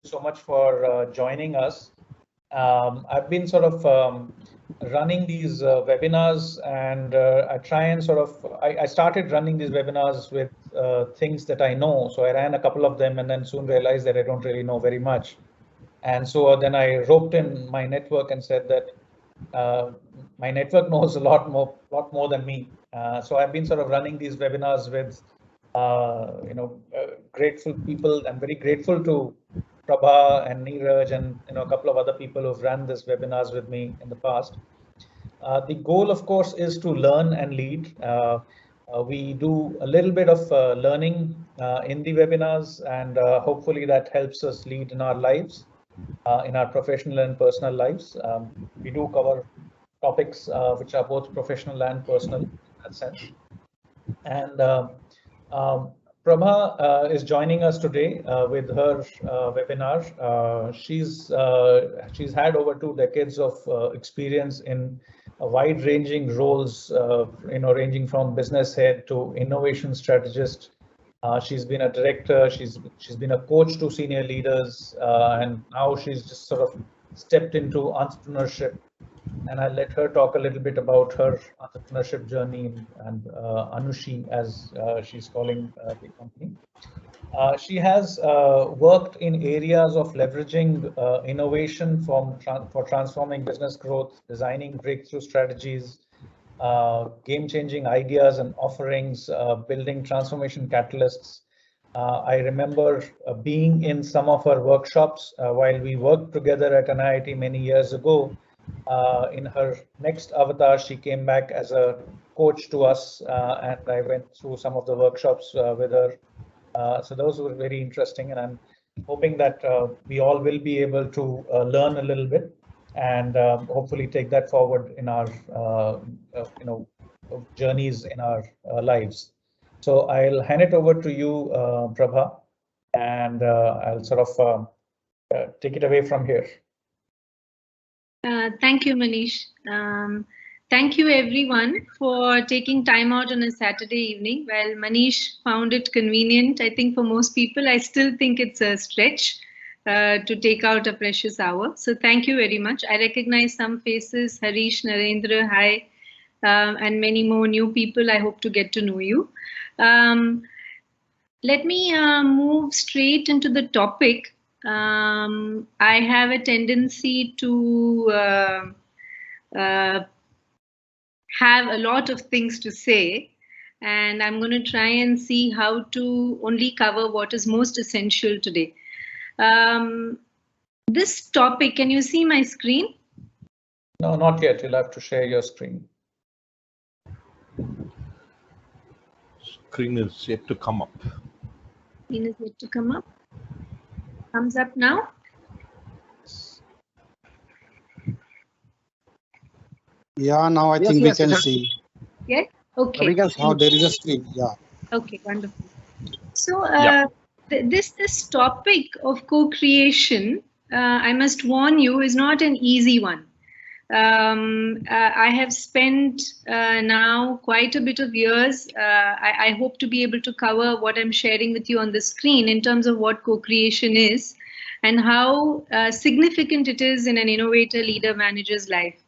so much for joining us. I've been sort of running these webinars, and I try and sort of, I started running these webinars with things that I know. So I ran a couple of them and then soon realized that I don't really know very much. And so then I roped in my network and said that my network knows a lot more than me. So I've been sort of running these webinars with grateful people. I'm very grateful to Prabha and Neeraj and a couple of other people who've run this webinars with me in the past. The goal, of course, is to learn and lead. We do a little bit of learning in the webinars, and hopefully that helps us lead in our lives, in our professional and personal lives. We do cover topics which are both professional and personal in that sense. And Prabha is joining us today with her webinar. She's had over 2 decades of experience in wide-ranging roles, ranging from business head to innovation strategist. She's been a director. She's been a coach to senior leaders, and now she's just sort of stepped into entrepreneurship. And I'll let her talk a little bit about her entrepreneurship journey and Anushi, as she's calling the company. She has worked in areas of leveraging innovation for transforming business growth, designing breakthrough strategies, game-changing ideas and offerings, building transformation catalysts. I remember being in some of her workshops while we worked together at an IIT many years ago. In her next avatar, she came back as a coach to us, and I went through some of the workshops with her. So those were very interesting, and I'm hoping that we all will be able to learn a little bit and hopefully take that forward in our journeys in our lives. So I'll hand it over to you, Prabha, and I'll sort of take it away from here. Thank you, Manish. Thank you, everyone, for taking time out on a Saturday evening. Well, Manish found it convenient. I think for most people, I still think it's a stretch to take out a precious hour. So thank you very much. I recognize some faces, Harish, Narendra, hi, and many more new people. I hope to get to know you. Let me move straight into the topic. I have a tendency to have a lot of things to say, and I'm going to try and see how to only cover what is most essential today. This topic, can you see my screen? No, not yet. You'll have to share your screen. Screen is yet to come up. Screen is yet to come up. Thumbs up now. Yeah, now I think we can see. Yeah. Okay. We can see how there is a screen. Yeah. Okay, wonderful. So this topic of co-creation, I must warn you, is not an easy one. I have spent now quite a bit of years. I hope to be able to cover what I'm sharing with you on the screen in terms of what co-creation is and how significant it is in an innovator, leader, manager's life.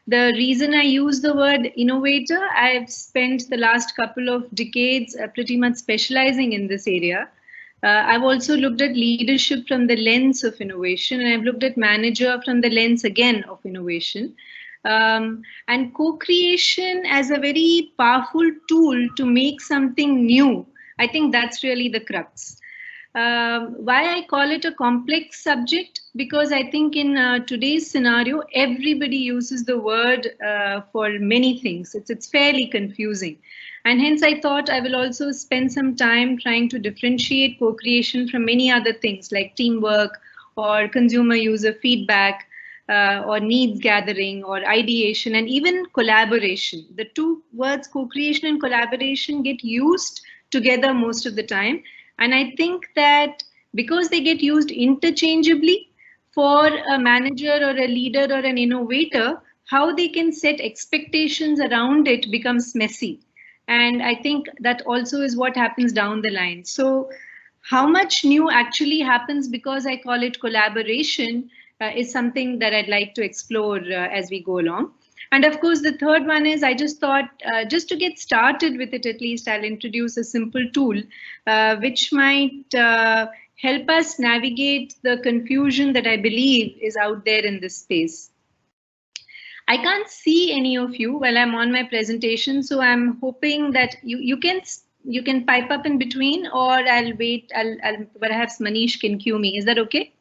The reason I use the word innovator, I've spent the last couple of decades pretty much specializing in this area. I've also looked at leadership from the lens of innovation, and I've looked at manager from the lens again of innovation. And co-creation as a very powerful tool to make something new. I think that's really the crux. Why I call it a complex subject? Because I think in today's scenario, everybody uses the word for many things. It's fairly confusing. And hence I thought I will also spend some time trying to differentiate co-creation from many other things like teamwork or consumer user feedback or needs gathering or ideation and even collaboration. The two words co-creation and collaboration get used together most of the time. And I think that because they get used interchangeably for a manager or a leader or an innovator, how they can set expectations around it becomes messy. And I think that also is what happens down the line. So how much new actually happens because I call it collaboration is something that I'd like to explore as we go along. And of course, the third one is I just thought just to get started with it, at least I'll introduce a simple tool which might help us navigate the confusion that I believe is out there in this space. I can't see any of you while I'm on my presentation, so I'm hoping that you can pipe up in between, or I'll wait. I'll perhaps Manish can cue me. Is that okay?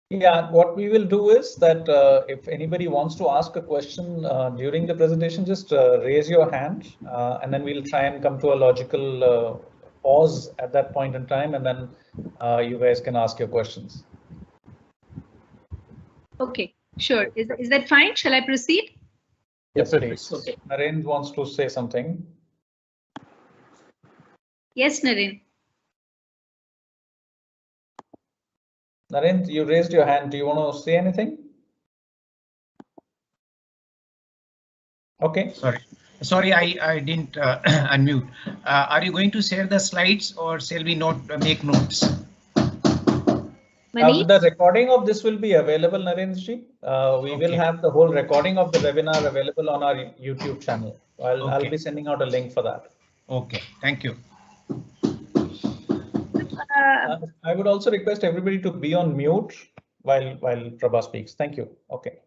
Yeah, what we will do is that if anybody wants to ask a question during the presentation, just raise your hand and then we'll try and come to a logical pause at that point in time, and then you guys can ask your questions. Okay, sure. Is that fine? Shall I proceed? Yes, please. Okay. Naren wants to say something. Yes, Naren. Naren, you raised your hand. Do you want to say anything? Okay. Sorry, I didn't unmute. Are you going to share the slides or shall we not make notes? The recording of this will be available, Narenji. We will have the whole recording of the webinar available on our YouTube channel. I'll be sending out a link for that. Okay, thank you. I would also request everybody to be on mute while Prabha speaks. Thank you. Okay.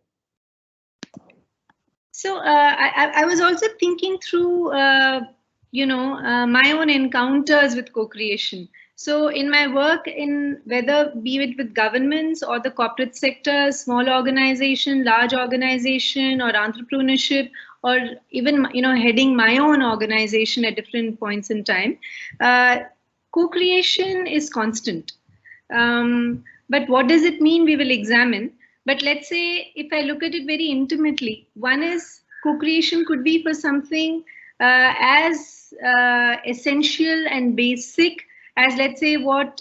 So I was also thinking through, my own encounters with co-creation. So in my work, in whether be it with governments or the corporate sector, small organization, large organization, or entrepreneurship, or even heading my own organization at different points in time, co-creation is constant. But what does it mean? We will examine. But let's say if I look at it very intimately, one is co-creation could be for something as essential and basic as, let's say, what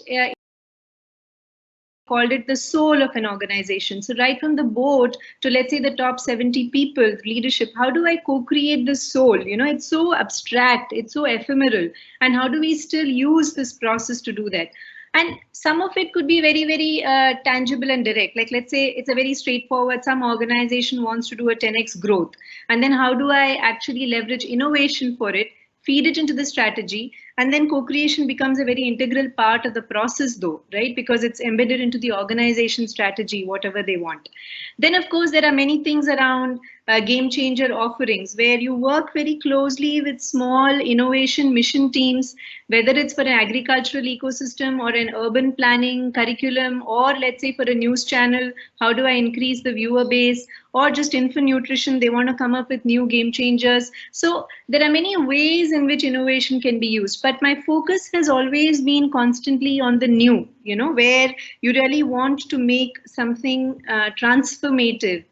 called it the soul of an organization. So right from the board to, let's say, the top 70 people, leadership, how do I co-create the soul? It's so abstract, it's so ephemeral. And how do we still use this process to do that? And some of it could be very, very tangible and direct. Like, let's say it's a very straightforward, some organization wants to do a 10x growth. And then how do I actually leverage innovation for it, feed it into the strategy, and then co-creation becomes a very integral part of the process though, right? Because it's embedded into the organization strategy, whatever they want. Then, of course, there are many things around game changer offerings where you work very closely with small innovation mission teams, whether it's for an agricultural ecosystem or an urban planning curriculum, or let's say for a news channel, how do I increase the viewer base, or just infant nutrition, they want to come up with new game changers. So there are many ways in which innovation can be used, but my focus has always been constantly on the new, where you really want to make something transformative,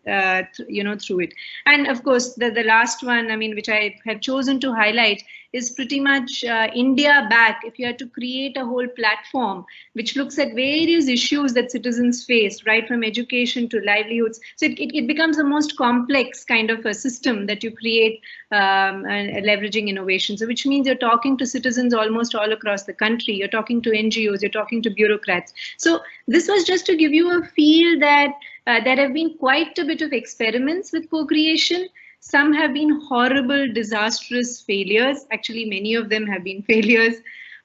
through it. And of course, the last one, which I have chosen to highlight is pretty much India back. If you had to create a whole platform which looks at various issues that citizens face, right from education to livelihoods. So it becomes the most complex kind of a system that you create leveraging innovation. So which means you're talking to citizens almost all across the country. You're talking to NGOs, you're talking to bureaucrats. So this was just to give you a feel that there have been quite a bit of experiments with co-creation. Some have been horrible, disastrous failures. Actually, many of them have been failures.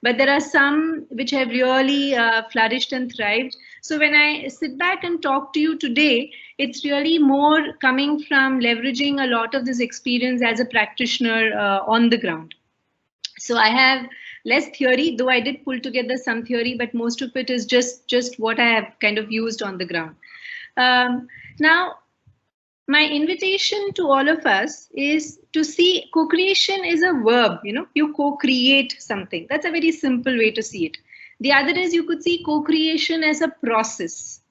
But there are some which have really flourished and thrived. So when I sit back and talk to you today, it's really more coming from leveraging a lot of this experience as a practitioner on the ground. So I have less theory, though I did pull together some theory, but most of it is just what I have kind of used on the ground. Now, my invitation to all of us is to see co-creation is a verb, you co-create something. That's a very simple way to see it. The other is you could see co-creation as a process.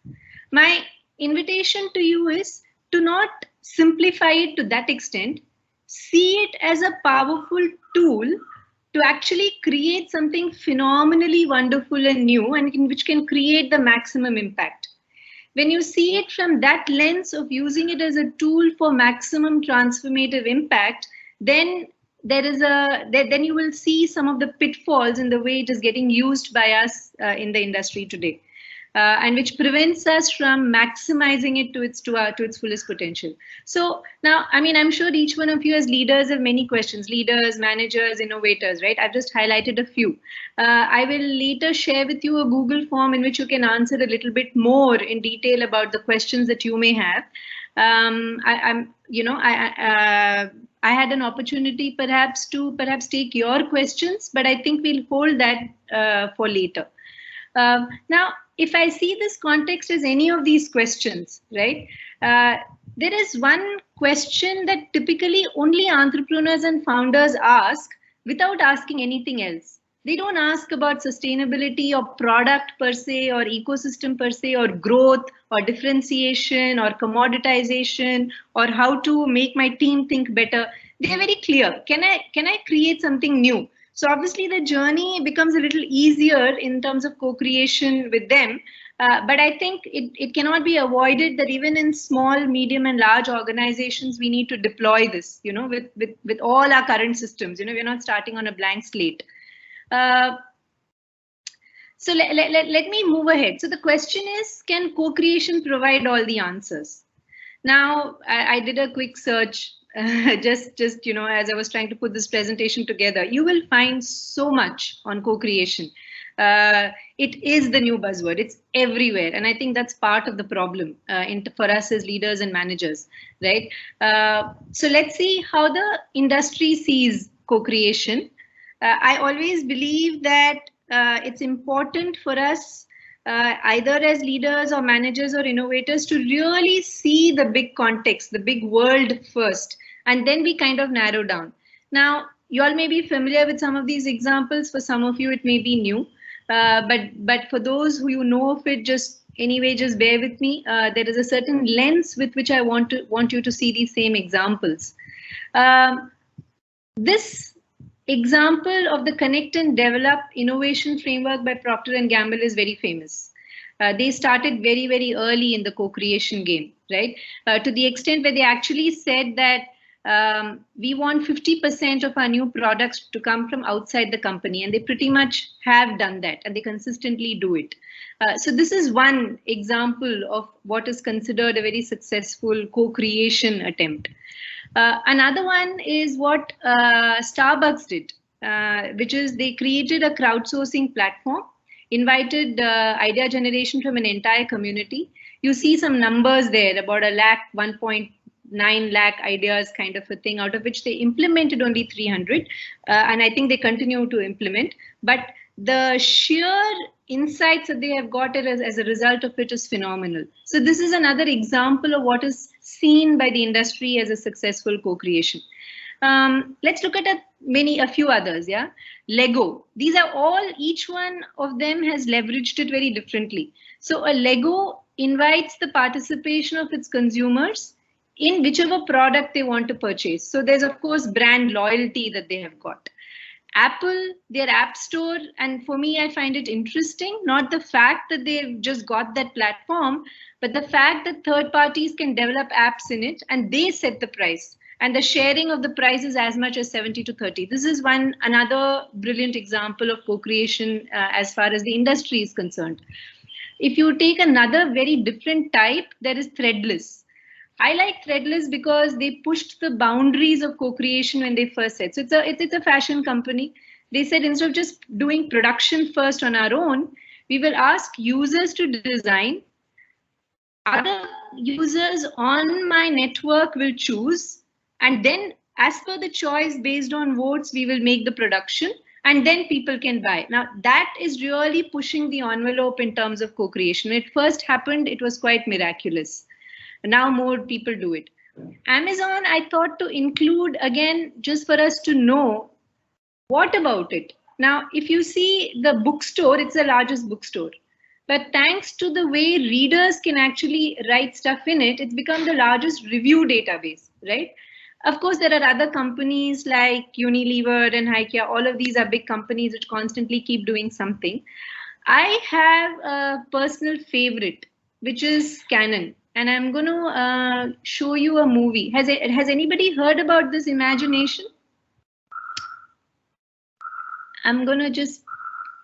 My invitation to you is to not simplify it to that extent, see it as a powerful tool to actually create something phenomenally wonderful and new and which can create the maximum impact. When you see it from that lens of using it as a tool for maximum transformative impact, then then you will see some of the pitfalls in the way it is getting used by us in the industry today. And which prevents us from maximizing it to its fullest potential. So now, I mean, I'm sure each one of you as leaders have many questions, leaders, managers, innovators, right? I've just highlighted a few. I will later share with you a Google form in which you can answer a little bit more in detail about the questions that you may have. I had an opportunity perhaps to take your questions, but I think we'll hold that for later. Now, if I see this context as any of these questions, right, there is one question that typically only entrepreneurs and founders ask without asking anything else. They don't ask about sustainability or product per se or ecosystem per se or growth or differentiation or commoditization or how to make my team think better. They're very clear. Can I create something new? So obviously the journey becomes a little easier in terms of co-creation with them. But I think it cannot be avoided that even in small, medium and large organizations, we need to deploy this, you know, with all our current systems. You know, we're not starting on a blank slate. So let me move ahead. So the question is, can co-creation provide all the answers? Now, I did a quick search just you know, as I was trying to put this presentation together. You will find so much on co-creation. It is the new buzzword. It's everywhere, and I think that's part of the problem for us as leaders and managers, right? So let's see how the industry sees co-creation. I always believe that it's important for us, either as leaders or managers or innovators, to really see the big context, the big world first, and then we kind of narrow down. Now, you all may be familiar with some of these examples. For some of you, it may be new, but for those who you know of it, just bear with me. There is a certain lens with which I want you to see these same examples. This example of the Connect and Develop innovation framework by Procter & Gamble is very famous. They started very, very early in the co-creation game, right? To the extent where they actually said that we want 50% of our new products to come from outside the company, and they pretty much have done that, and they consistently do it. So this is one example of what is considered a very successful co-creation attempt. Another one is what Starbucks did, which is they created a crowdsourcing platform, invited idea generation from an entire community. You see some numbers there, about 1.9 lakh ideas kind of a thing, out of which they implemented only 300. And I think they continue to implement. But the sheer insights that they have got as a result of it is phenomenal. So this is another example of what is seen by the industry as a successful co-creation. Let's look at a few others. Yeah, Lego. These are all, each one of them has leveraged it very differently. So a Lego invites the participation of its consumers in whichever product they want to purchase. So there's of course brand loyalty that they have got. Apple, their app store, and for me, I find it interesting, not the fact that they've just got that platform, but the fact that third parties can develop apps in it and they set the price. And the sharing of the price is as much as 70 to 30. This is another brilliant example of co-creation as far as the industry is concerned. If you take another very different type, there is Threadless. I like Threadless because they pushed the boundaries of co-creation when they first said. So it's a fashion company. They said, instead of just doing production first on our own, we will ask users to design. Other users on my network will choose. And then as per the choice based on votes, we will make the production and then people can buy. Now that is really pushing the envelope in terms of co-creation. When it first happened, it was quite miraculous. Now more people do it. Amazon, I thought to include again, just for us to know what about it. Now, if you see the bookstore, it's the largest bookstore. But thanks to the way readers can actually write stuff in it, it's become the largest review database, right? Of course, there are other companies like Unilever and IKEA. All of these are big companies which constantly keep doing something. I have a personal favorite, which is Canon. And I'm going to show you a movie. Has anybody heard about this Imagination? I'm going to just,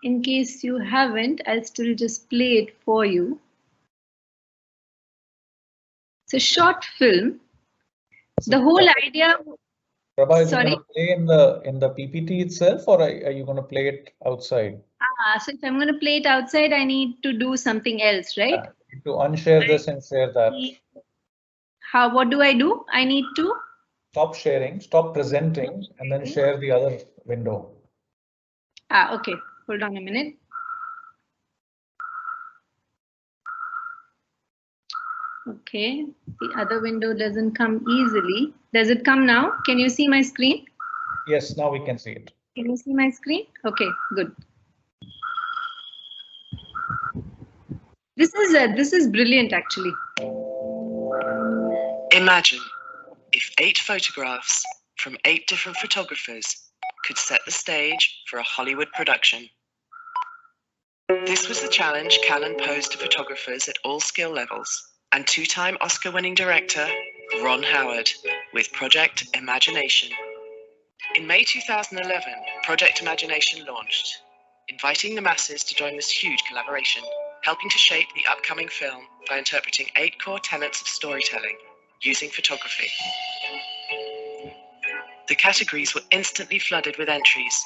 in case you haven't, I'll still just play it for you. It's a short film. The whole idea. Prabha, is it Sorry? going to play in the PPT itself, or are you going to play it outside? So if I'm going to play it outside, I need to do something else, right? Yeah, to unshare this and share that. What do I do? I need to Stop sharing, stop presenting, and then share the other window. Okay. Hold on a minute. Okay, the other window doesn't come easily. Does it come now? Can you see my screen? Yes, now we can see it. Can you see my screen? Okay, good. This is brilliant, actually. Imagine if 8 photographs from 8 different photographers could set the stage for a Hollywood production. This was the challenge Canon posed to photographers at all skill levels, and 2-time Oscar-winning director Ron Howard with Project Imagination. In May 2011, Project Imagination launched, inviting the masses to join this huge collaboration, helping to shape the upcoming film by interpreting 8 core tenets of storytelling using photography. The categories were instantly flooded with entries,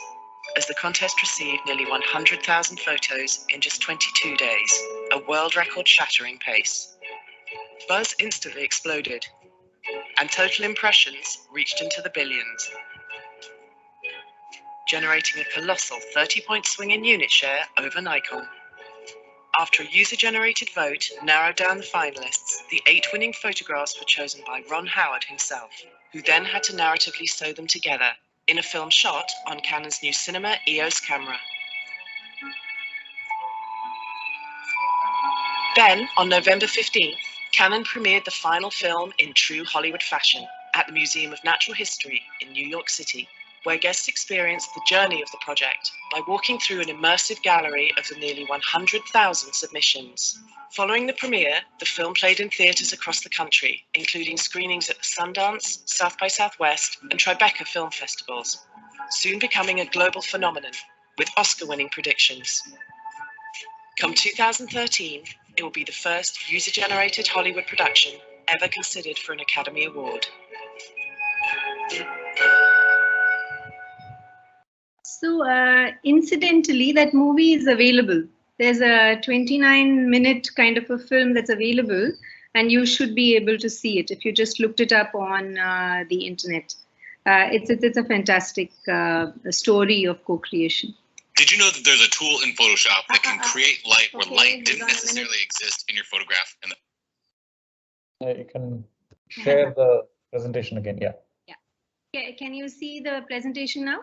as the contest received nearly 100,000 photos in just 22 days, a world record-shattering pace. Buzz instantly exploded, and total impressions reached into the billions, generating a colossal 30-point swing in unit share over Nikon. After a user-generated vote narrowed down the finalists, the 8 winning photographs were chosen by Ron Howard himself, who then had to narratively sew them together in a film shot on Canon's new Cinema EOS camera. Then, on November 15th, Canon premiered the final film in true Hollywood fashion at the Museum of Natural History in New York City, where guests experienced the journey of the project by walking through an immersive gallery of the nearly 100,000 submissions. Following the premiere, the film played in theatres across the country, including screenings at the Sundance, South by Southwest, and Tribeca film festivals, soon becoming a global phenomenon with Oscar-winning predictions. Come 2013, it will be the first user-generated Hollywood production ever considered for an Academy Award. So, incidentally, that movie is available. There's a 29-minute kind of a film that's available, and you should be able to see it if you just looked it up on the internet. It's a fantastic story of co-creation. Did you know that there's a tool in Photoshop that can create light where light didn't necessarily exist in your photograph? You can share the presentation again, yeah. Yeah. Can you see the presentation now?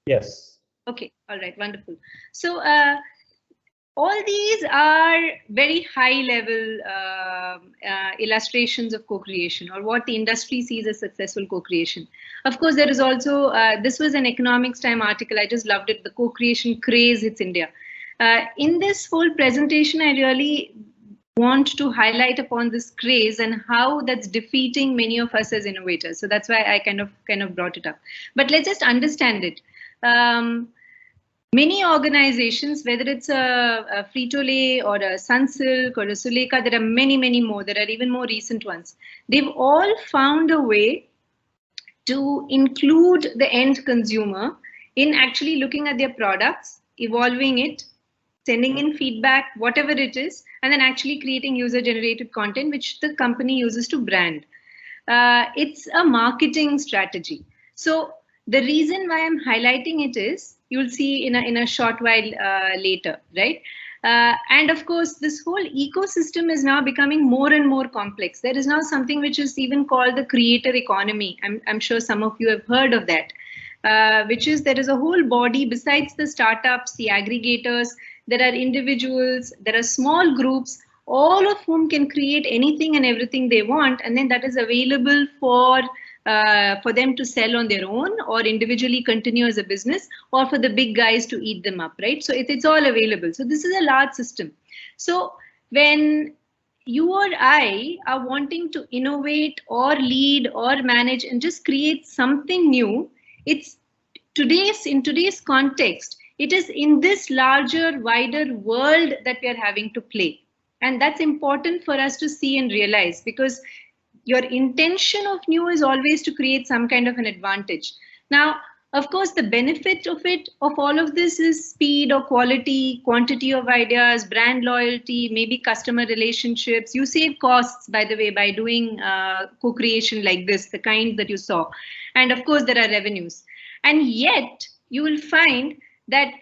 Yes. Okay, all right, wonderful. So all these are very high level illustrations of co-creation, or what the industry sees as successful co-creation. Of course, there is also, this was an Economics Time article, I just loved it, the co-creation craze hits India. In this whole presentation, I really want to highlight upon this craze and how that's defeating many of us as innovators. So that's why I kind of brought it up. But let's just understand it. Many organizations, whether it's a Frito-Lay or a Sunsilk or a Suleka, there are many more. There are even more recent ones. They've all found a way to include the end consumer in actually looking at their products, evolving it, sending in feedback, whatever it is, and then actually creating user-generated content, which the company uses to brand. It's a marketing strategy. So the reason why I'm highlighting it is, you'll see in a short while later, right? And of course, this whole ecosystem is now becoming more and more complex. There is now something which is even called the creator economy. I'm sure some of you have heard of that, which is there is a whole body besides the startups, the aggregators, there are individuals, there are small groups, all of whom can create anything and everything they want, and then that is available for them to sell on their own, or individually continue as a business, or for the big guys to eat them up, right? So it's all available. So this is a large system. So when you or I are wanting to innovate or lead or manage and just create something new, it's in today's context, It is in this larger, wider world that we are having to play. And that's important for us to see and realize, because your intention of new is always to create some kind of an advantage. Now, of course, the benefit of all of this is speed or quality, quantity of ideas, brand loyalty, maybe customer relationships. You save costs, by the way, by doing co-creation like this, the kind that you saw. And of course, there are revenues. And yet, you will find that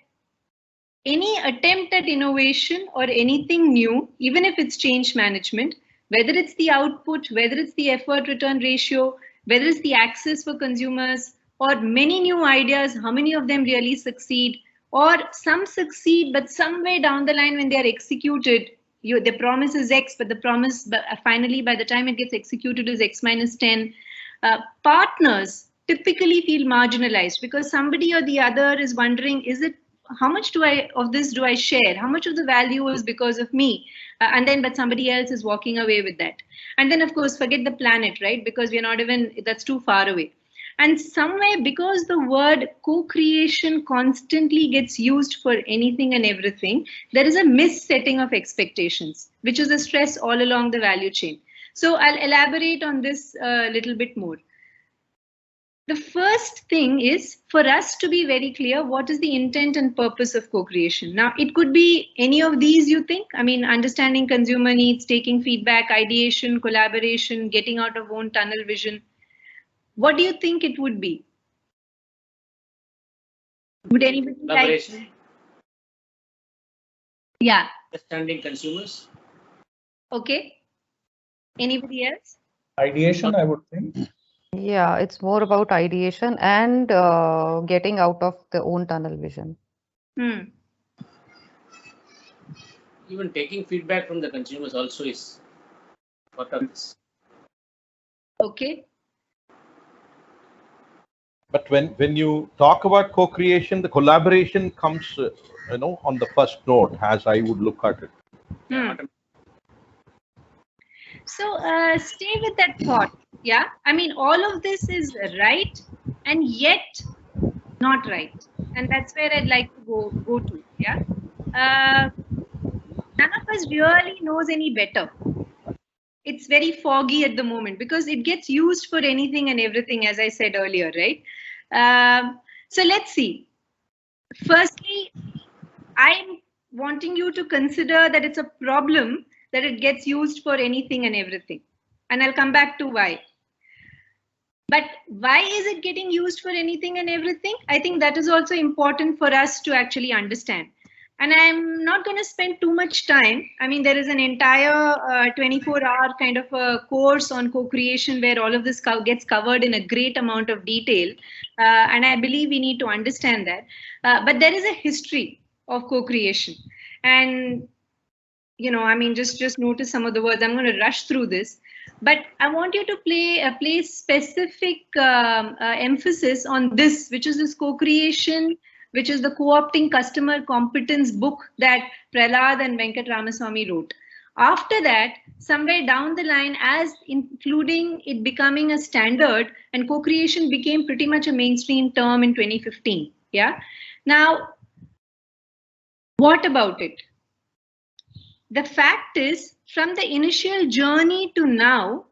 any attempt at innovation or anything new, even if it's change management, whether it's the output, whether it's the effort return ratio, whether it's the access for consumers, or many new ideas, how many of them really succeed, or some succeed, but somewhere down the line when they are executed, the promise is X, but the promise finally by the time it gets executed is X minus 10. Partners typically feel marginalized because somebody or the other is wondering, how much of this do I share? How much of the value is because of me? But somebody else is walking away with that. And then of course, forget the planet, right? Because we're not even, that's too far away. And somewhere, because the word co-creation constantly gets used for anything and everything, there is a missetting of expectations, which is a stress all along the value chain. So I'll elaborate on this a little bit more. The first thing is for us to be very clear, what is the intent and purpose of co-creation? Now, it could be any of these, you think? I mean, understanding consumer needs, taking feedback, ideation, collaboration, getting out of own tunnel vision. What do you think it would be? Would anybody like? Yeah. Understanding consumers. Okay. Anybody else? Ideation, I would think. Yeah, it's more about ideation and getting out of the own tunnel vision. Even taking feedback from the consumers also is part of this. Okay. But when you talk about co-creation, the collaboration comes, on the first note, as I would look at it. So stay with that thought. Yeah, I mean, all of this is right and yet not right. And that's where I'd like to go to. Yeah. None of us really knows any better. It's very foggy at the moment because it gets used for anything and everything, as I said earlier, right? So let's see. Firstly, I'm wanting you to consider that it's a problem that it gets used for anything and everything. And I'll come back to why. But why is it getting used for anything and everything? I think that is also important for us to actually understand. And I'm not going to spend too much time. I mean, there is an entire 24-hour kind of a course on co-creation where all of this gets covered in a great amount of detail. And I believe we need to understand that. But there is a history of co-creation. And, I mean, just notice some of the words. I'm going to rush through this. But I want you to place specific emphasis on this, which is this co-creation, which is the co-opting customer competence book that Prahlad and Venkat Ramaswamy wrote. After that, somewhere down the line, as including it becoming a standard, and co-creation became pretty much a mainstream term in 2015. Yeah. Now, what about it? The fact is, from the initial journey to now,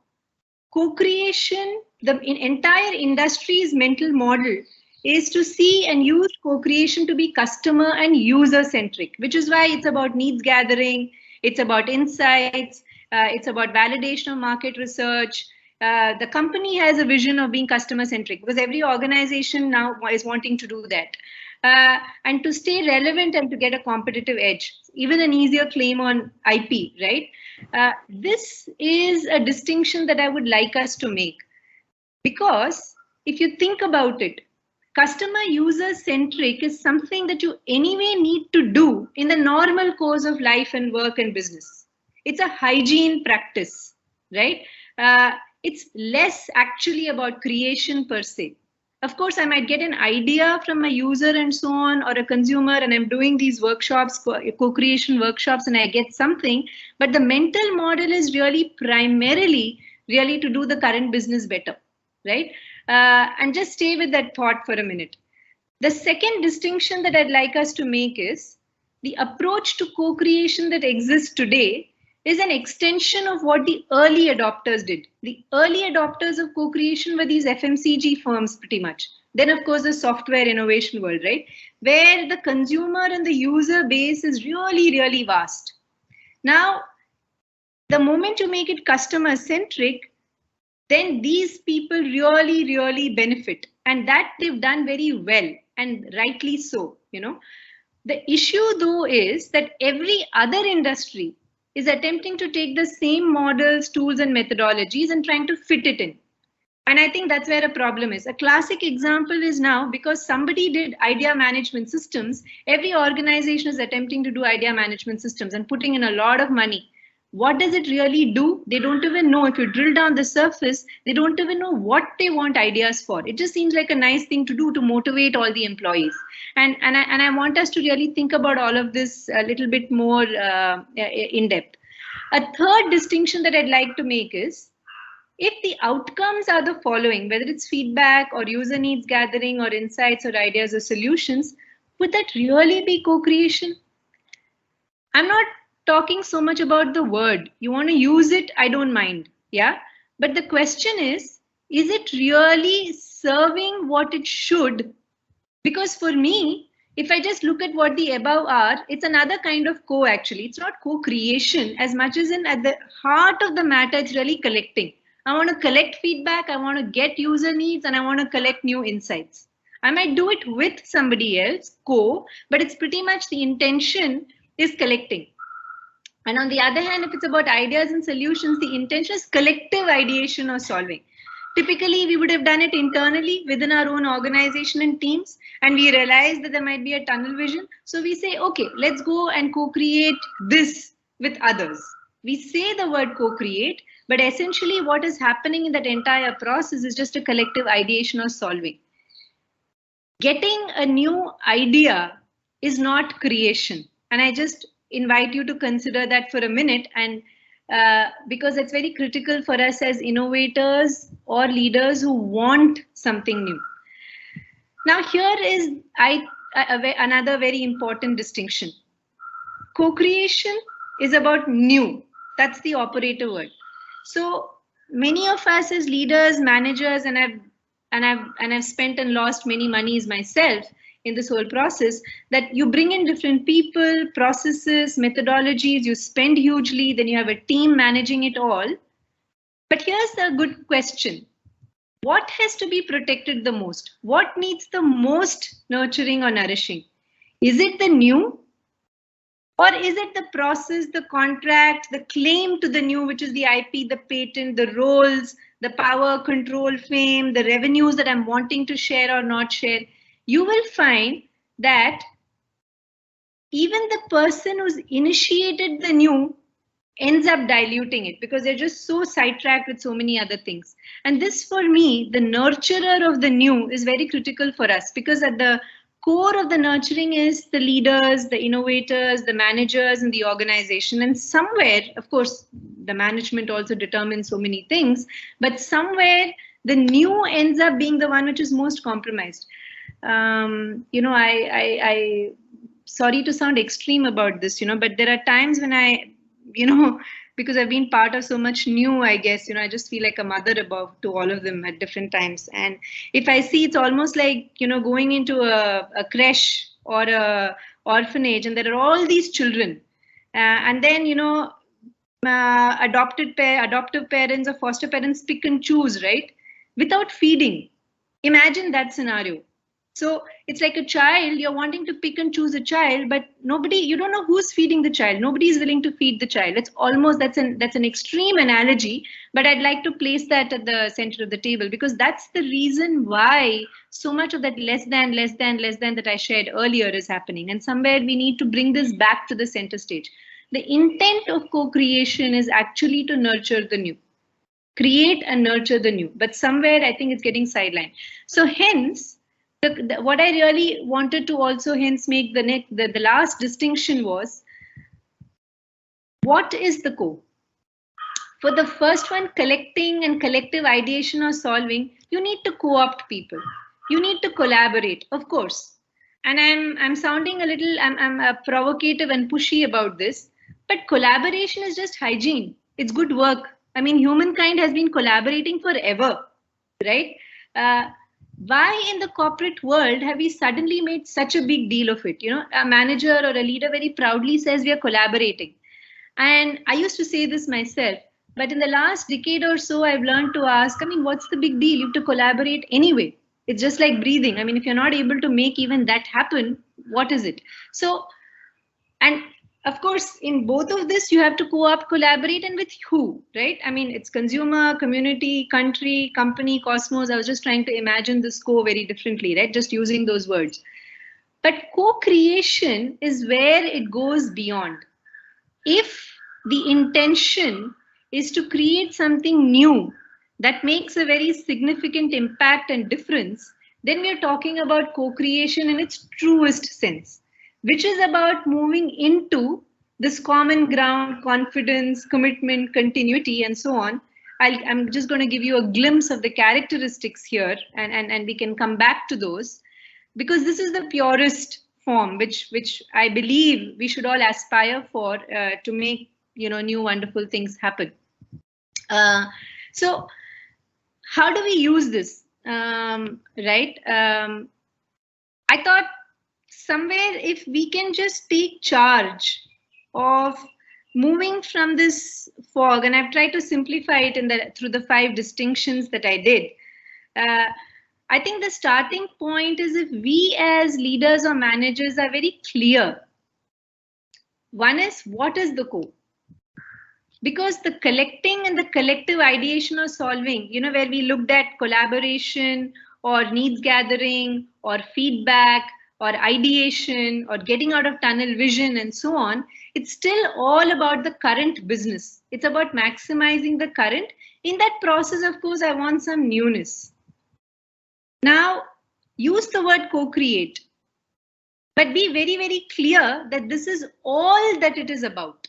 co-creation, the entire industry's mental model is to see and use co-creation to be customer and user-centric, which is why it's about needs gathering, it's about insights, it's about validation of market research. The company has a vision of being customer-centric because every organization now is wanting to do that. And to stay relevant and to get a competitive edge, even an easier claim on IP, right? This is a distinction that I would like us to make. Because if you think about it, customer user centric is something that you anyway need to do in the normal course of life and work and business. It's a hygiene practice, right? It's less actually about creation per se. Of course, I might get an idea from a user and so on, or a consumer, and I'm doing these workshops, co-creation workshops, and I get something. But the mental model is really primarily to do the current business better, right? And just stay with that thought for a minute. The second distinction that I'd like us to make is the approach to co-creation that exists today is an extension of what the early adopters did. The early adopters of co-creation were these FMCG firms pretty much. Then of course the software innovation world, right? Where the consumer and the user base is really, really vast. Now, the moment you make it customer centric, then these people really, really benefit. And that they've done very well, and rightly so, you know. The issue though is that every other industry is attempting to take the same models, tools, and methodologies and trying to fit it in. And I think that's where a problem is. A classic example is now, because somebody did idea management systems, every organization is attempting to do idea management systems and putting in a lot of money. What does it really do? They don't even know. If you drill down the surface, they don't even know what they want ideas for. It just seems like a nice thing to do to motivate all the employees. And I want us to really think about all of this a little bit more in depth. A third distinction that I'd like to make is, if the outcomes are the following, whether it's feedback or user needs gathering or insights or ideas or solutions, would that really be co-creation? I'm not talking so much about the word. You want to use it, I don't mind. Yeah. But the question is it really serving what it should? Because for me, if I just look at what the above are, it's another kind of actually. It's not co-creation as much as in at the heart of the matter, it's really collecting. I want to collect feedback, I want to get user needs, and I want to collect new insights. I might do it with somebody else, but it's pretty much the intention is collecting. And on the other hand, if it's about ideas and solutions, the intention is collective ideation or solving. Typically, we would have done it internally within our own organization and teams, and we realize that there might be a tunnel vision. So we say, okay, let's go and co-create this with others. We say the word co-create, but essentially what is happening in that entire process is just a collective ideation or solving. Getting a new idea is not creation. And I just invite you to consider that for a minute, and because it's very critical for us as innovators or leaders who want something new. Now here is another very important distinction. Co-creation is about new. That's the operator word. So many of us as leaders, managers, and I've spent and lost many monies myself in this whole process, that you bring in different people, processes, methodologies, you spend hugely, then you have a team managing it all. But here's a good question. What has to be protected the most? What needs the most nurturing or nourishing? Is it the new? Or is it the process, the contract, the claim to the new, which is the IP, the patent, the roles, the power, control, fame, the revenues that I'm wanting to share or not share? You will find that even the person who's initiated the new ends up diluting it because they're just so sidetracked with so many other things. And this, for me, the nurturer of the new is very critical for us, because at the core of the nurturing is the leaders, the innovators, the managers, and the organization. And somewhere, of course, the management also determines so many things, but somewhere the new ends up being the one which is most compromised. You know, I sorry to sound extreme about this, you know, but there are times when I, you know, because I've been part of so much new, I guess, you know, I just feel like a mother above to all of them at different times. And if I see, it's almost like, you know, going into a creche or a orphanage, and there are all these children, and then, you know, adoptive parents or foster parents pick and choose, right, without feeding. Imagine that scenario. So it's like a child, you're wanting to pick and choose a child, but nobody, you don't know who's feeding the child. Nobody is willing to feed the child. It's almost, that's an extreme analogy, but I'd like to place that at the center of the table, because that's the reason why so much of that less than that I shared earlier is happening. And somewhere we need to bring this back to the center stage. The intent of co-creation is actually to nurture the new. Create and nurture the new. But somewhere I think it's getting sidelined. So hence, what I really wanted to also hence make the last distinction was, what is the co? For the first one, collecting and collective ideation or solving, you need to co-opt people. you need to collaborate, of course. And I'm sounding a little, I'm provocative and pushy about this, but collaboration is just hygiene. It's good work. I mean, humankind has been collaborating forever, right? Why in the corporate world have we suddenly made such a big deal of it? You know, a manager or a leader very proudly says we are collaborating. And I used to say this myself, but in the last decade or so, I've learned to ask, I mean, what's the big deal? You have to collaborate anyway. It's just like breathing. I mean, if you're not able to make even that happen, what is it? So, and of course, in both of this, you have to co-opt, collaborate, and with who, right? I mean, it's consumer, community, country, company, cosmos. I was just trying to imagine this co very differently, right? Just using those words. But co-creation is where it goes beyond. If the intention is to create something new that makes a very significant impact and difference, then we are talking about co-creation in its truest sense, which is about moving into this common ground, confidence, commitment, continuity, and so on. I'm just going to give you a glimpse of the characteristics here, and we can come back to those, because this is the purest form, which I believe we should all aspire for, to make, you know, new wonderful things happen. So how do we use this, right? I thought somewhere if we can just take charge of moving from this fog, and I've tried to simplify it through the 5 distinctions that I did. I think the starting point is if we as leaders or managers are very clear. One is, what is the co? Because the collecting and the collective ideation or solving, you know, where we looked at collaboration or needs gathering or feedback or ideation or getting out of tunnel vision and so on, it's still all about the current business. It's about maximizing the current. In that process, of course, I want some newness. Now, use the word co-create, but be very, very clear that this is all that it is about.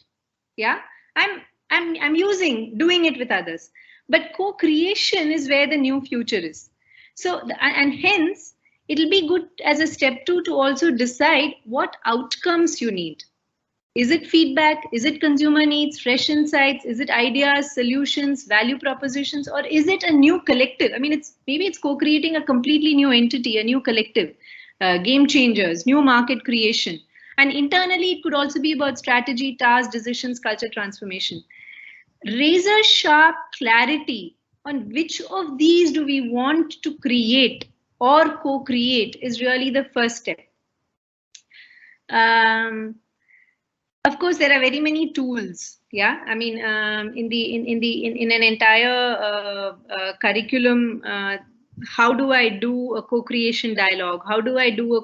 Yeah, I'm using doing it with others, but co-creation is where the new future is. So, and hence, it'll be good as a step 2 to also decide what outcomes you need. Is it feedback? Is it consumer needs, fresh insights? Is it ideas, solutions, value propositions, or is it a new collective? I mean, maybe it's co-creating a completely new entity, a new collective, game changers, new market creation. And internally, it could also be about strategy, tasks, decisions, culture transformation. Razor sharp clarity on which of these do we want to create or co-create is really the first step. Of course, there are very many tools. Yeah, I mean, in an entire curriculum, how do I do a co-creation dialogue? How do I do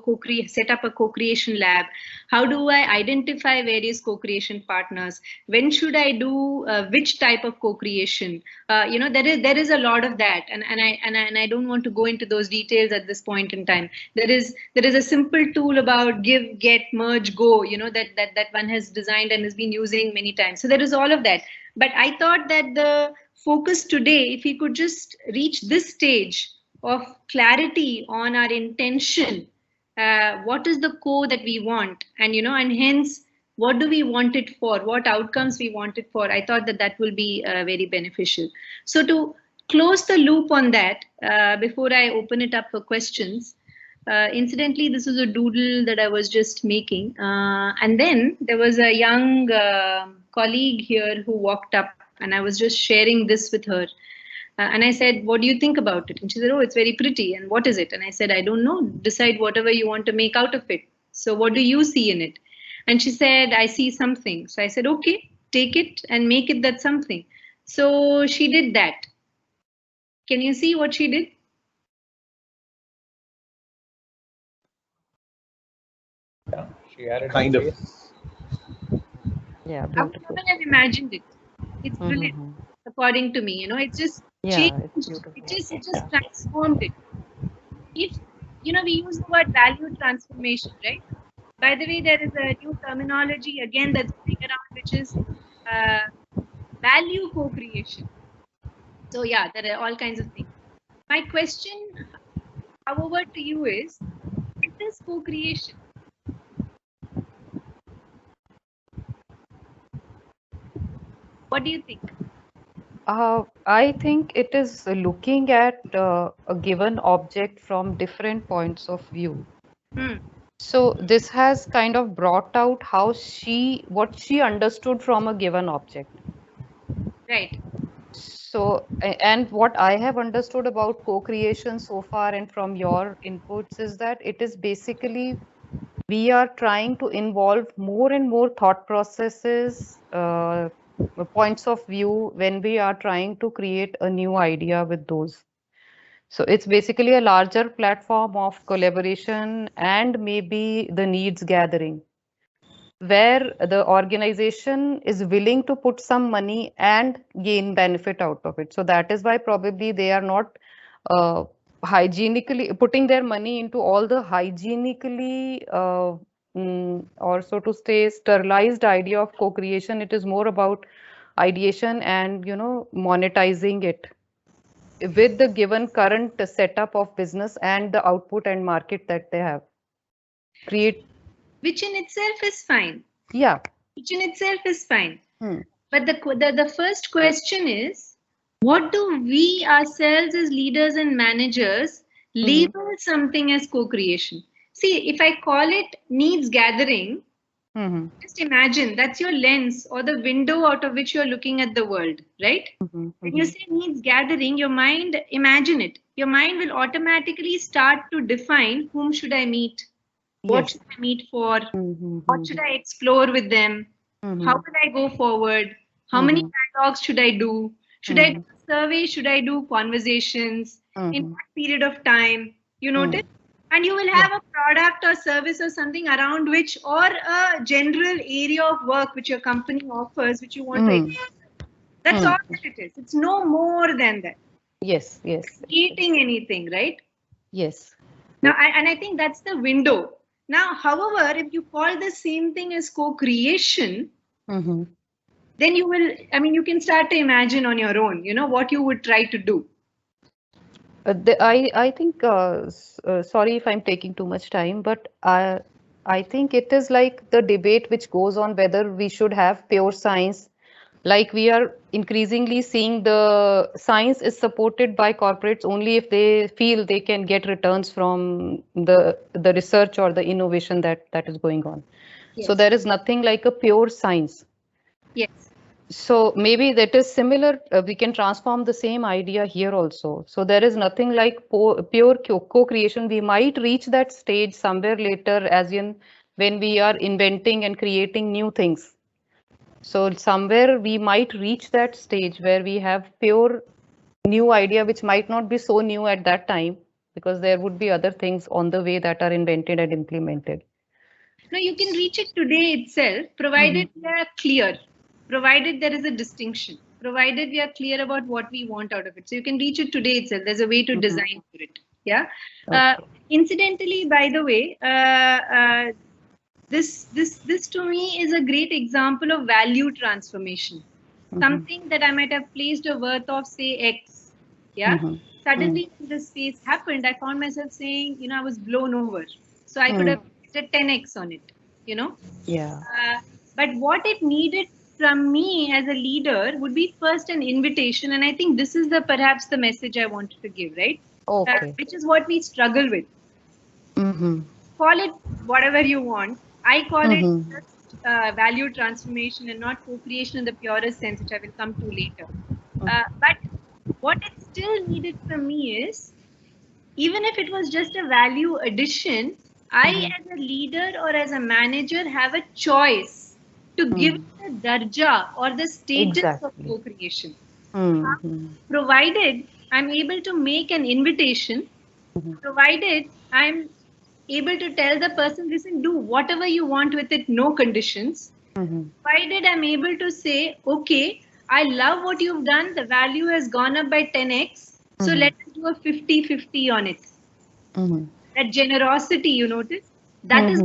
set up a co-creation lab? How do I identify various co-creation partners? When should I do which type of co-creation? You know, there is a lot of that, and I don't want to go into those details at this point in time. There is a simple tool about give, get, merge, go. You know, that one has designed and has been using many times. So there is all of that. But I thought that the focus today, if we could just reach this stage of clarity on our intention, what is the core that we want, and, you know, and hence what do we want it for, what outcomes we want it for. I thought that will be very beneficial. So to close the loop on that, before I open it up for questions, incidentally, this is a doodle that I was just making, and then there was a young colleague here who walked up, and I was just sharing this with her. And I said, what do you think about it? And she said, oh, it's very pretty. And what is it? And I said, I don't know. Decide whatever you want to make out of it. So what do you see in it? And she said, I see something. So I said, okay, take it and make it that something. So she did that. Can you see what she did? Yeah, she added kind of. Yeah, I would beautiful. never have imagined it. It's brilliant, according to me. You know, it just changed. It just transformed it. If, you know, we use the word value transformation, right? By the way, there is a new terminology again that's going around, which is value co-creation. So yeah, there are all kinds of things. My question however, to you is, it is co-creation. What do you think? I think it is looking at a given object from different points of view. So this has kind of brought out what she understood from a given object. Right. So, and what I have understood about co-creation so far and from your inputs is that it is basically we are trying to involve more and more thought processes, points of view when we are trying to create a new idea with those. So it's basically a larger platform of collaboration and maybe the needs gathering, where the organization is willing to put some money and gain benefit out of it. So that is why probably they are not hygienically putting their money into all the hygienically or so to say sterilized idea of co-creation. It is more about ideation and monetizing it with the given current setup of business and the output and market that they have. Which in itself is fine. Yeah. Which in itself is fine. But the first question is, what do we ourselves as leaders and managers label something as co-creation? See, if I call it needs gathering, just imagine that's your lens or the window out of which you're looking at the world, right? When you say needs gathering, your mind, imagine it, your mind will automatically start to define whom should I meet, what should I meet for, what should I explore with them, how will I go forward, how many dialogues should I do, should I do a survey, should I do conversations, in what period of time, you notice? And you will have a product or service or something around which, or a general area of work which your company offers, which you want to explore. That's all that it is. It's no more than that. Yes. Creating anything, right? Yes. Now, and I think that's the window. Now, however, if you call the same thing as co-creation, then you will, you can start to imagine on your own, what you would try to do. I think, sorry if I'm taking too much time, but I think it is like the debate which goes on whether we should have pure science. Like we are increasingly seeing the science is supported by corporates only if they feel they can get returns from the research or the innovation that is going on. Yes. So there is nothing like a pure science. Yes. So maybe that is similar. We can transform the same idea here also. So there is nothing like pure co-creation. We might reach that stage somewhere later, as in when we are inventing and creating new things. So somewhere we might reach that stage where we have pure new idea, which might not be so new at that time, because there would be other things on the way that are invented and implemented. No, you can reach it today itself, provided we are clear, provided there is a distinction, provided we are clear about what we want out of it. So you can reach it today itself. There's a way to design for it. Yeah. Okay. Incidentally, by the way, this to me is a great example of value transformation. Something that I might have placed a worth of say X. Yeah. Suddenly when this phase happened, I found myself saying, I was blown over. So I could have a 10x on it, Yeah. But what it needed from me as a leader would be first an invitation, and I think this is perhaps the message I wanted to give, right? Okay. Which is what we struggle with. Call it whatever you want. I call it just value transformation and not co-creation in the purest sense, which I will come to later. But what it still needed from me is, even if it was just a value addition, I as a leader or as a manager have a choice to give the darja or the status of co-creation. Provided I'm able to make an invitation, provided I'm able to tell the person, listen, do whatever you want with it, no conditions. Provided I'm able to say, okay, I love what you've done, the value has gone up by 10x, so let's do a 50-50 on it. That generosity, you notice, that is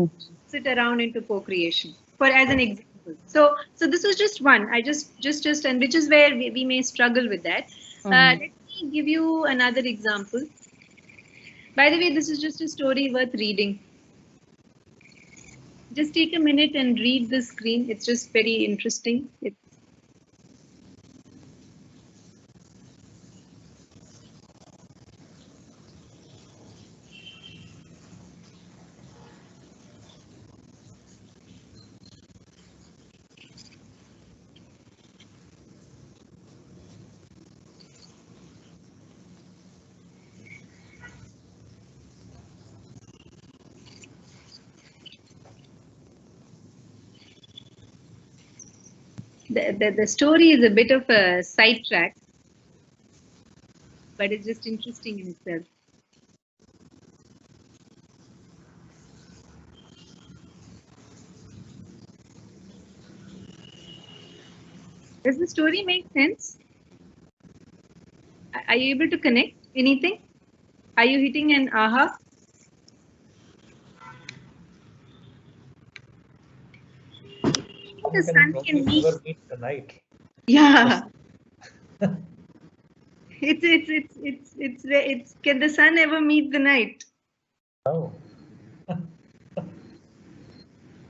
sit around into co-creation, for as an example. So this was just one. I just and which is where we may struggle with that. Let me give you another example. By the way, this is just a story worth reading. Just take a minute and read the screen. It's just very interesting. The story is a bit of a sidetrack, but it's just interesting in itself. Does the story make sense? Are you able to connect anything? Are you hitting an aha? The sun can meet the night. Yeah. It's can the sun ever meet the night? Oh.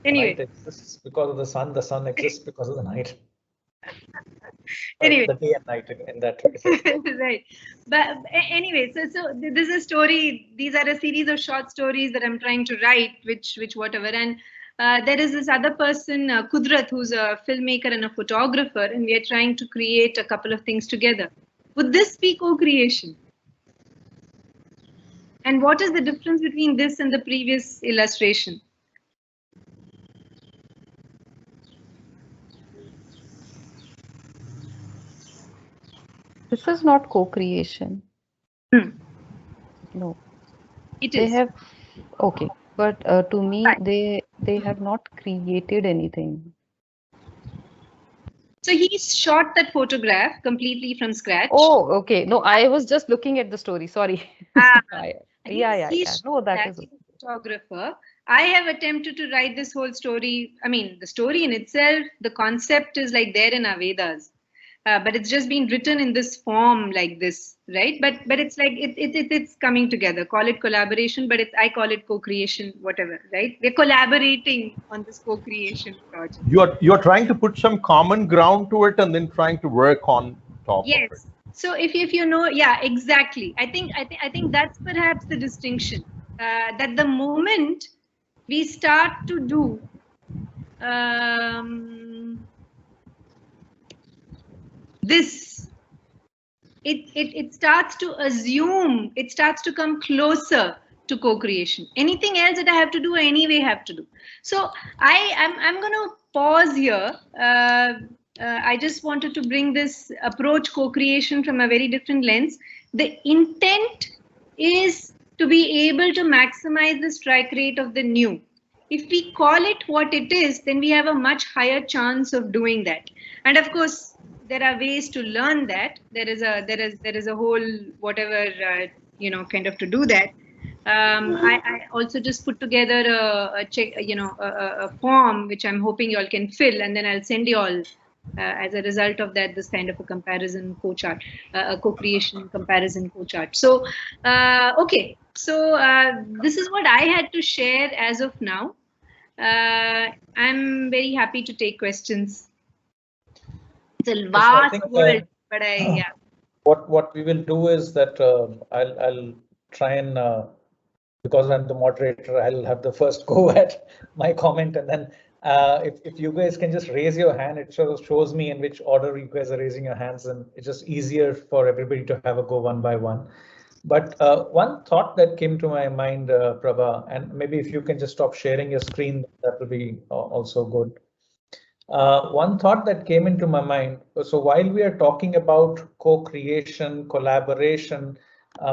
Anyway. The night exists because of the sun exists because of the night. Anyway. The day and night in that way. Right. But anyway, so this is a story. These are a series of short stories that I'm trying to write, which whatever. And there is this other person, Kudrat, who's a filmmaker and a photographer, and we are trying to create a couple of things together. Would this be co-creation? And what is the difference between this and the previous illustration? This is not co-creation. No. It they is. Have okay, but to me, they have not created anything. So he shot that photograph completely from scratch. Oh, okay. No, I was just looking at the story. Sorry. Yeah. No, that is okay. Photographer. I have attempted to write this whole story. I mean, the story in itself, the concept is like there in our Vedas. But it's just been written in this form like this, right? But it's like it's coming together. Call it collaboration, but I call it co-creation, whatever, right? We're collaborating on this co-creation project. You're trying to put some common ground to it and then trying to work on top of it. So if you know, yeah, exactly. I think that's perhaps the distinction. That the moment we start to do this, it starts to assume, it starts to come closer to co-creation. Anything else that I have to do, I anyway have to do. So I'm going to pause here. I just wanted to bring this approach co-creation from a very different lens. The intent is to be able to maximize the strike rate of the new. If we call it what it is, then we have a much higher chance of doing that. And of course, there are ways to learn that. There is a whole whatever kind of to do that. I also just put together a check, a form which I'm hoping you all can fill, and then I'll send you all as a result of that this kind of a comparison co-chart, a co-creation comparison co-chart. So okay, so this is what I had to share as of now. I'm very happy to take questions. It's a vast world, but yeah. What we will do is that I'll try and because I'm the moderator, I'll have the first go at my comment, and then if you guys can just raise your hand, it sort of shows me in which order you guys are raising your hands, and it's just easier for everybody to have a go one by one. But one thought that came to my mind, Prabha, and maybe if you can just stop sharing your screen, that will be also good. One thought that came into my mind. So while we are talking about co-creation, collaboration,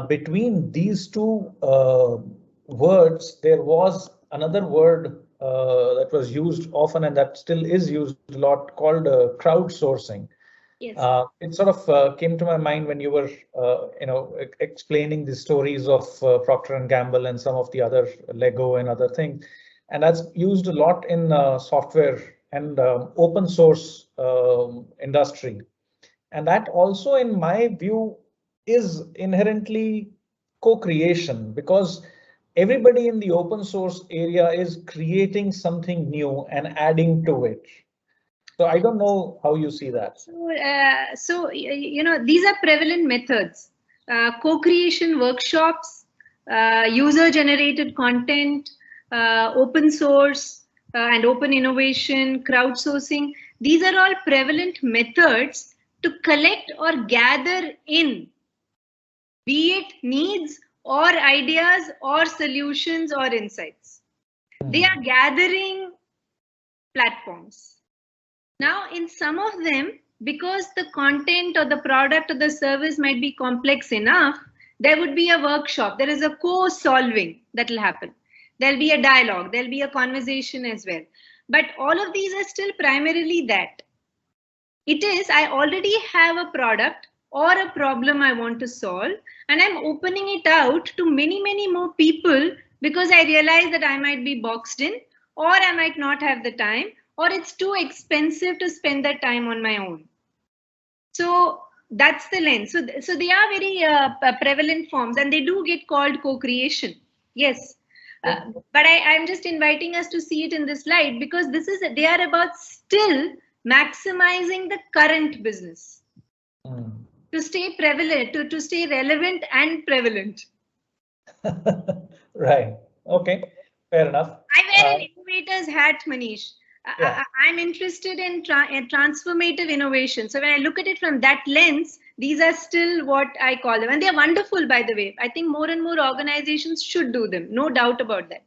between these two words, there was another word that was used often and that still is used a lot called crowdsourcing. Yes. It sort of came to my mind when you were, explaining the stories of Procter and Gamble and some of the other Lego and other things, and that's used a lot in software and open source industry, and that also, in my view, is inherently co-creation, because everybody in the open source area is creating something new and adding to it. So I don't know how you see that. So, these are prevalent methods. Co-creation workshops, user-generated content, open source and open innovation, crowdsourcing. These are all prevalent methods to collect or gather in, be it needs or ideas or solutions or insights. They are gathering platforms. Now, in some of them, because the content or the product or the service might be complex enough, there would be a workshop. There is a co-solving that will happen. There'll be a dialogue. There'll be a conversation as well. But all of these are still primarily that. It is, I already have a product or a problem I want to solve, and I'm opening it out to many, many more people because I realize that I might be boxed in, or I might not have the time, or it's too expensive to spend that time on my own. So that's the lens. So they are very prevalent forms, and they do get called co-creation. Yes. But I'm just inviting us to see it in this light, because they are about still maximizing the current business to stay prevalent, to stay relevant and prevalent. Right. Okay. Fair enough. I wear an innovator's hat, Manish. I'm interested in transformative innovation. So when I look at it from that lens, these are still what I call them. And they're wonderful, by the way. I think more and more organizations should do them. No doubt about that.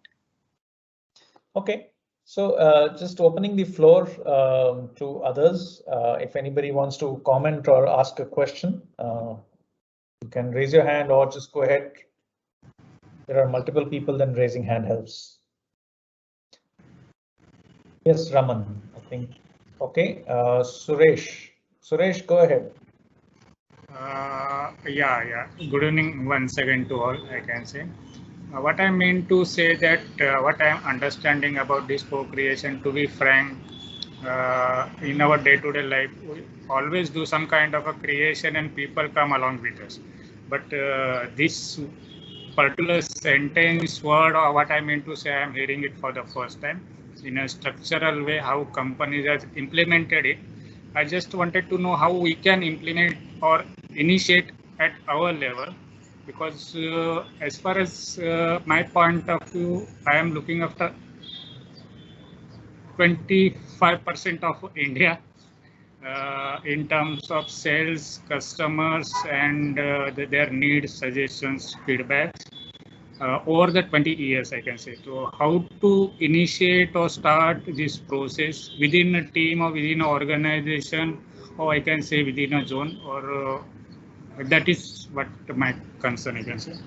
Okay. So just opening the floor to others. If anybody wants to comment or ask a question, you can raise your hand or just go ahead. There are multiple people, then raising hand helps. Yes, Raman, I think. Okay, Suresh. Suresh, go ahead. Yeah. Good evening once again to all, I can say. What I mean to say that what I am understanding about this co-creation, to be frank, in our day-to-day life, we always do some kind of a creation and people come along with us. But this particular sentence, word, or what I mean to say, I am hearing it for the first time in a structural way, how companies have implemented it. I just wanted to know how we can implement or initiate at our level, because as far as my point of view, I am looking after 25% of India in terms of sales, customers, and their needs, suggestions, feedbacks. Over the 20 years, I can say. So how to initiate or start this process within a team or within an organization, or I can say within a zone, or that is what my concern, I can say.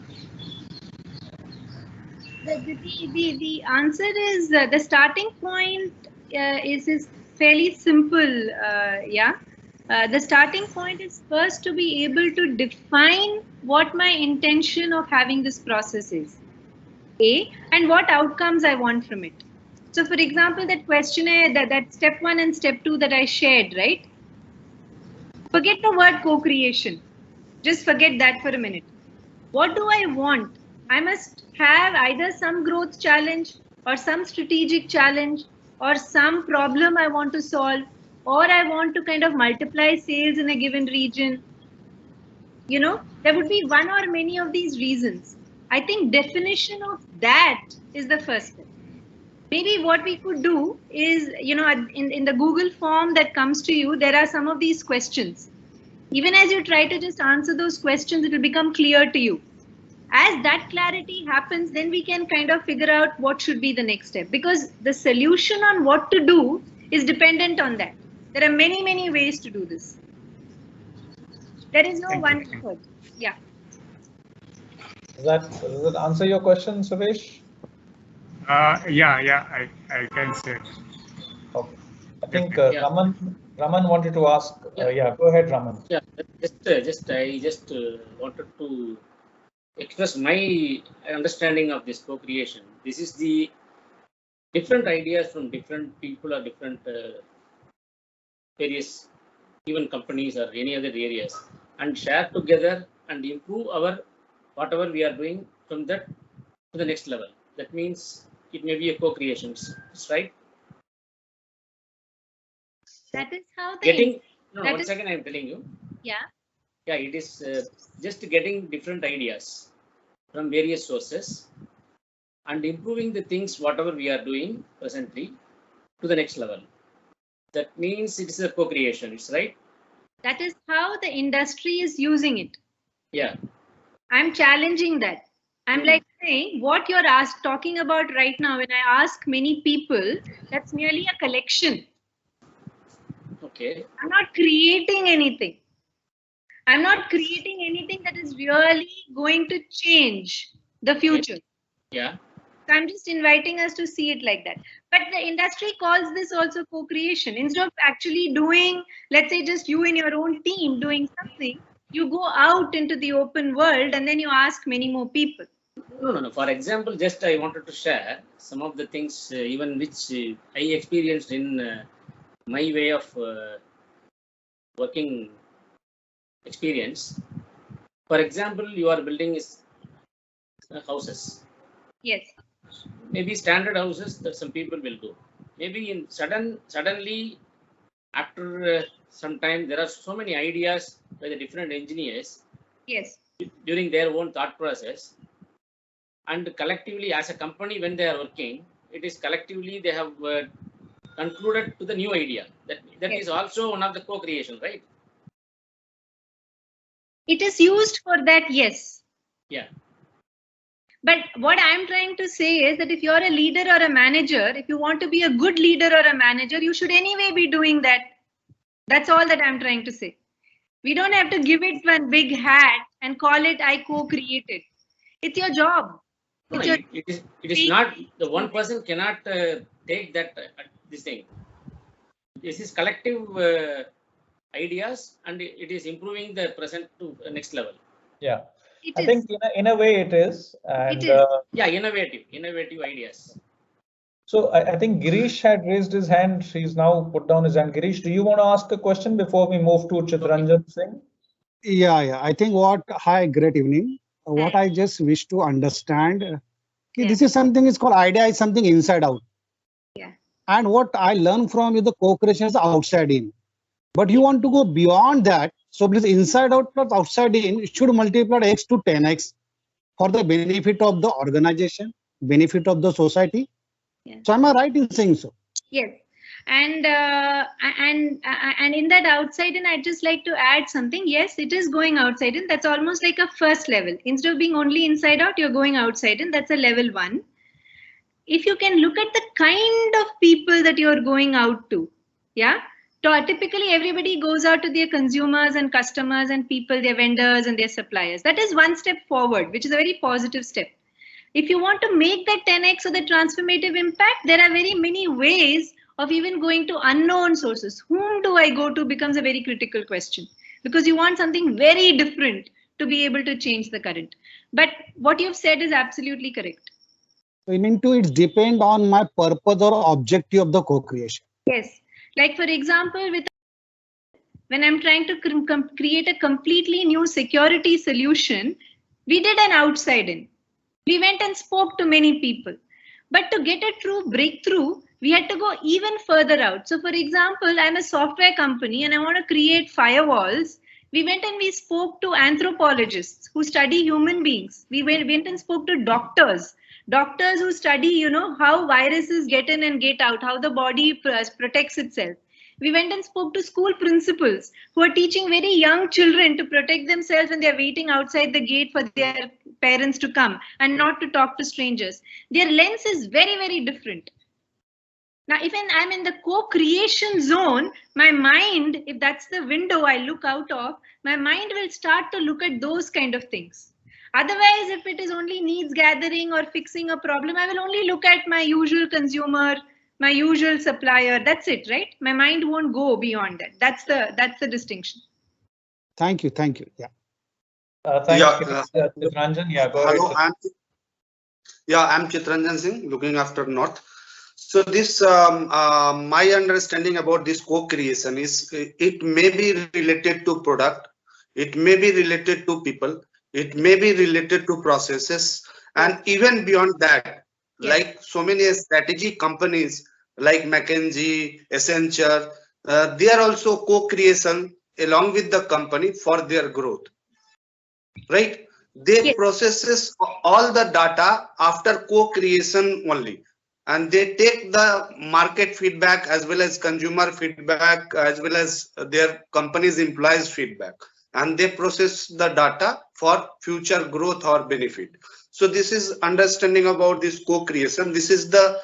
The answer is the starting point is fairly simple. The starting point is first to be able to define what my intention of having this process is, and what outcomes I want from it. So, for example, that questionnaire, that step 1 and step 2 that I shared, right? Forget the word co-creation. Just forget that for a minute. What do I want? I must have either some growth challenge or some strategic challenge or some problem I want to solve, or I want to kind of multiply sales in a given region. There would be one or many of these reasons. I think definition of that is the first step. Maybe what we could do is, in the Google form that comes to you, there are some of these questions. Even as you try to just answer those questions, it will become clear to you. As that clarity happens, then we can kind of figure out what should be the next step, because the solution on what to do is dependent on that. There are many, many ways to do this. There is no one method. Yeah. Does that answer your question, Suresh? Yeah, I can say. Okay. I think Raman wanted to ask. Go ahead, Raman. Yeah, I just wanted to express my understanding of this co-creation. This is the different ideas from different people or different areas, even companies or any other areas, and share together and improve our whatever we are doing from that to the next level. That means it may be a co-creation, right? That is how the getting. No, that one is, second, I'm telling you. yeah. Yeah, it is just getting different ideas from various sources and improving the things whatever we are doing presently to the next level. That means it is a co-creation, it's right? That is how the industry is using it. Yeah. I'm challenging that. I'm like saying what you're talking about right now. When I ask many people, that's merely a collection. Okay. I'm not creating anything. I'm not creating anything that is really going to change the future. Yeah. So I'm just inviting us to see it like that. But the industry calls this also co-creation. Instead of actually doing, let's say, just you and your own team doing something, you go out into the open world and then you ask many more people. No. For example, just I wanted to share some of the things, even which I experienced in my way of working experience. For example, you are building houses. Yes. Maybe standard houses that some people will do. Maybe in suddenly after some time there are so many ideas by the different engineers. Yes. During their own thought process, and collectively as a company when they are working, it is collectively they have concluded to the new idea. That yes. Is also one of the co-creation, right? It is used for that, yes. Yeah. But what I'm trying to say is that if you're a leader or a manager, if you want to be a good leader or a manager, you should anyway be doing that. That's all that I'm trying to say. We don't have to give it one big hat and call it I co-created. It's your job. No, it is not, the one person cannot take that this thing. This is collective ideas and it is improving the present to the next level. Yeah, I think in a way it is. And yeah, innovative ideas. So I think Girish had raised his hand. He's now put down his hand. Girish, do you want to ask a question before we move to Chitranjan Singh? Yeah. I think hi, great evening. What I just wish to understand, this is something is called idea is something inside out. Yeah. And what I learned from you, the co-creation is outside in. But you want to go beyond that. So please inside out plus outside in should multiply X to 10X for the benefit of the organization, benefit of the society. Yeah. So am I right in saying so? Yes. And in that outside in, I'd just like to add something. Yes, it is going outside in. That's almost like a first level. Instead of being only inside out, you're going outside in. That's a level 1. If you can look at the kind of people that you're going out to, yeah. So typically, everybody goes out to their consumers and customers and people, their vendors and their suppliers. That is one step forward, which is a very positive step. If you want to make that 10x or the transformative impact, there are very many ways of even going to unknown sources. Whom do I go to becomes a very critical question, because you want something very different to be able to change the current. But what you've said is absolutely correct. So you mean to it depend on my purpose or objective of the co-creation. Yes. Like for example, when I'm trying to create a completely new security solution, we did an outside in. We went and spoke to many people. But to get a true breakthrough, we had to go even further out. So for example, I'm a software company and I want to create firewalls. We went and we spoke to anthropologists who study human beings. We went and spoke to doctors who study, how viruses get in and get out, how the body protects itself. We went and spoke to school principals who are teaching very young children to protect themselves when they're waiting outside the gate for their parents to come and not to talk to strangers. Their lens is very, very different. Now, if I'm in the co-creation zone, my mind, if that's the window I look out of, my mind will start to look at those kind of things. Otherwise, if it is only needs gathering or fixing a problem, I will only look at my usual consumer, my usual supplier. That's it, right? My mind won't go beyond that. That's the distinction. Thank you. Yeah. Thanks, Chitranjan. Yeah, go hello, ahead. I'm Chitranjan Singh, looking after North. So this, my understanding about this co-creation is it may be related to product, it may be related to people, It may be related to processes, and even beyond that, like so many strategy companies like McKinsey, Accenture, they are also co-creation along with the company for their growth, right? They processes all the data after co-creation only, and they take the market feedback as well as consumer feedback as well as their company's employees feedback, and they process the data for future growth or benefit. So this is understanding about this co-creation. This is the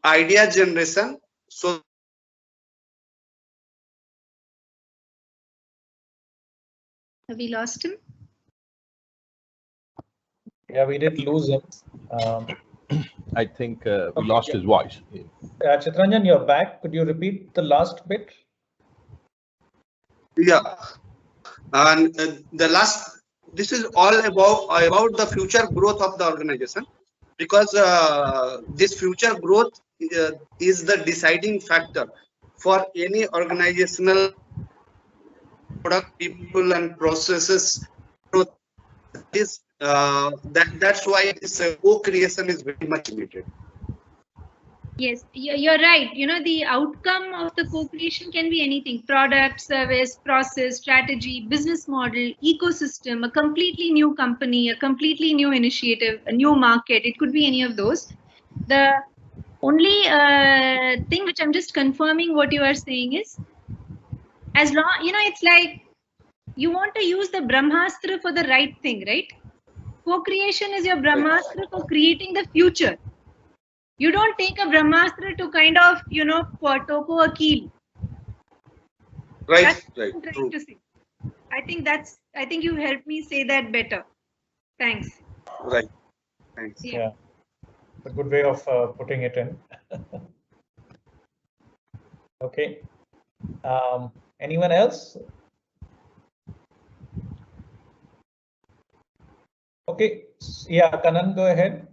idea generation. So have we lost him? Yeah, we did lose him. I think we lost his voice. Chitranjan, you're back. Could you repeat the last bit? Yeah, and the last, this is all about the future growth of the organization, because this future growth is the deciding factor for any organizational product, people, and processes growth. That's why this co-creation is very much needed. Yes, you're right. You know, the outcome of the co-creation can be anything: product, service, process, strategy, business model, ecosystem, a completely new company, a completely new initiative, a new market. It could be any of those. The only thing which I'm just confirming what you are saying is, as long, you know, it's like you want to use the Brahmastra for the right thing, right? Co-creation is your Brahmastra for creating the future. You don't take a Brahmastra to kind of, you know, toko a keel. Right, that's right, what I'm true. trying to say. I think you helped me say that better. Thanks. Right, thanks. Yeah, a good way of putting it in. Okay. Anyone else? Okay. Yeah, Kanan, go ahead.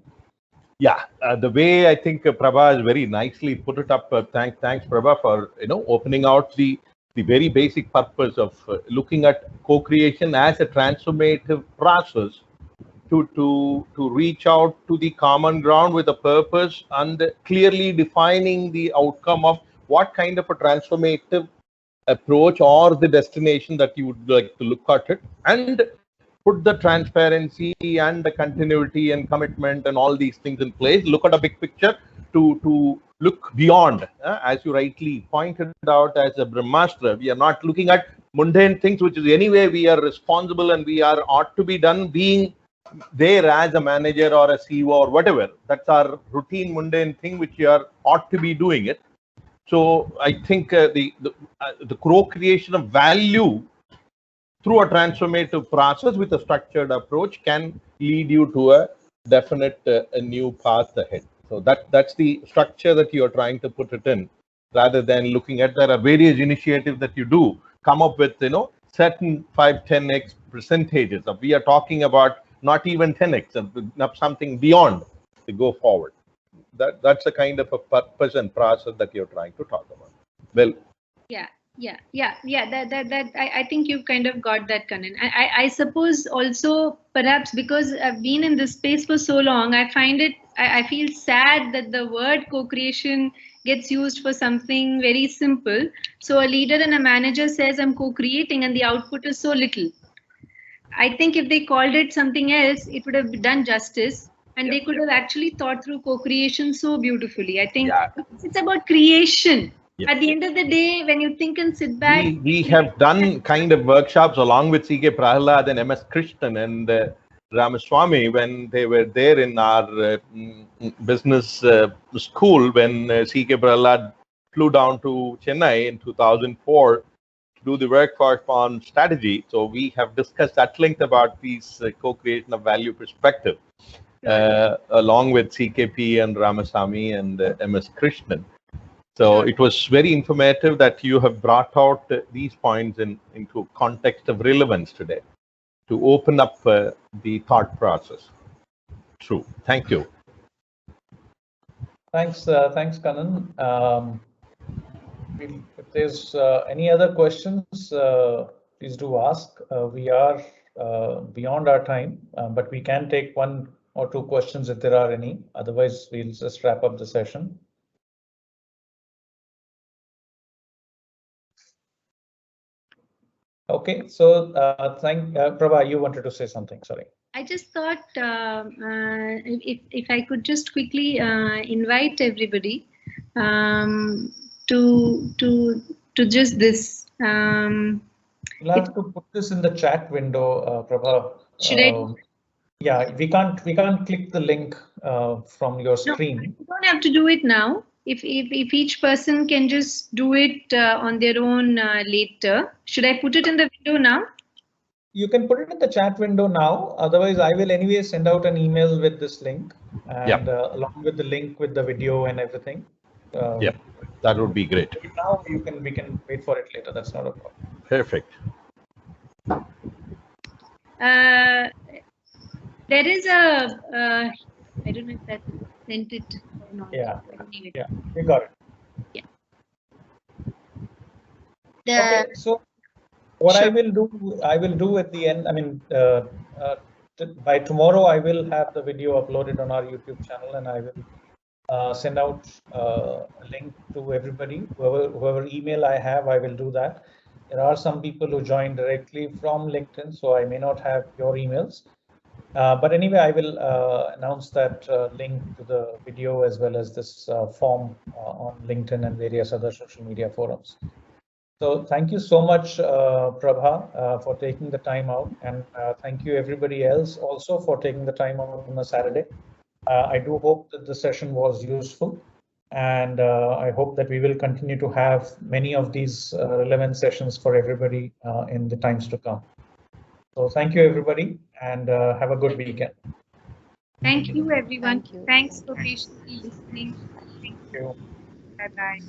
Yeah, the way I think Prabha has very nicely put it up. Thanks, Prabha, for opening out the very basic purpose of looking at co-creation as a transformative process to reach out to the common ground with a purpose, and clearly defining the outcome of what kind of a transformative approach or the destination that you would like to look at it, and put the transparency and the continuity and commitment and all these things in place. Look at a big picture to look beyond. As you rightly pointed out, as a Brahmastra, we are not looking at mundane things, which is anyway we are responsible and we are ought to be done being there as a manager or a CEO or whatever. That's our routine mundane thing which you are ought to be doing it. So I think the co-creation of value through a transformative process with a structured approach can lead you to a definite a new path ahead. So that's the structure that you are trying to put it in, rather than looking at there are various initiatives that you do come up with certain 5-10x percentages of, we are talking about not even 10x of something beyond to go forward. That's the kind of a purpose and process that you're trying to talk about. Well, yeah, that I think you've kind of got that, Kanan. I suppose also perhaps because I've been in this space for so long, I feel sad that the word co-creation gets used for something very simple. So a leader and a manager says, I'm co-creating, and the output is so little. I think if they called it something else, it would have done justice, and they could have actually thought through co-creation so beautifully. I think it's about creation. At the end of the day, when you think and sit back, we have done kind of workshops along with C.K. Prahalad and M.S. Krishnan and Ramaswamy when they were there in our business school, when C.K. Prahalad flew down to Chennai in 2004 to do the workshop on strategy. So we have discussed at length about these co-creation of value perspective along with CKP and Ramaswamy and M.S. Krishnan. So it was very informative that you have brought out these points into context of relevance today to open up the thought process. True. Thank you. Thanks, Kanan. If there's any other questions, please do ask. We are beyond our time, but we can take 1 or 2 questions if there are any. Otherwise, we'll just wrap up the session. Okay, so Prabha, you wanted to say something, sorry. I just thought if I could just quickly invite everybody to just this. You'll have to put this in the chat window, Prabha. Should I? Yeah, we can't click the link from your screen. No, you don't have to do it now. If each person can just do it on their own later. Should I put it in the window now? You can put it in the chat window now. Otherwise, I will anyway send out an email with this link and along with the link with the video and everything. Yeah, that would be great. Now we can wait for it later. That's not a problem. Perfect. There is a I don't know if that sent it or not. Yeah, yeah, we got it. Yeah. Okay, so what I will do at the end, I mean, by tomorrow, I will have the video uploaded on our YouTube channel, and I will send out a link to everybody. Whoever email I have, I will do that. There are some people who join directly from LinkedIn, so I may not have your emails. But anyway, I will announce that link to the video as well as this form on LinkedIn and various other social media forums. So thank you so much, Prabha, for taking the time out, and thank you everybody else also for taking the time out on a Saturday. I do hope that the session was useful, and I hope that we will continue to have many of these relevant sessions for everybody in the times to come. So thank you everybody, and have a good weekend. Thank you everyone. Thanks for patiently listening. Thank you. Bye-bye.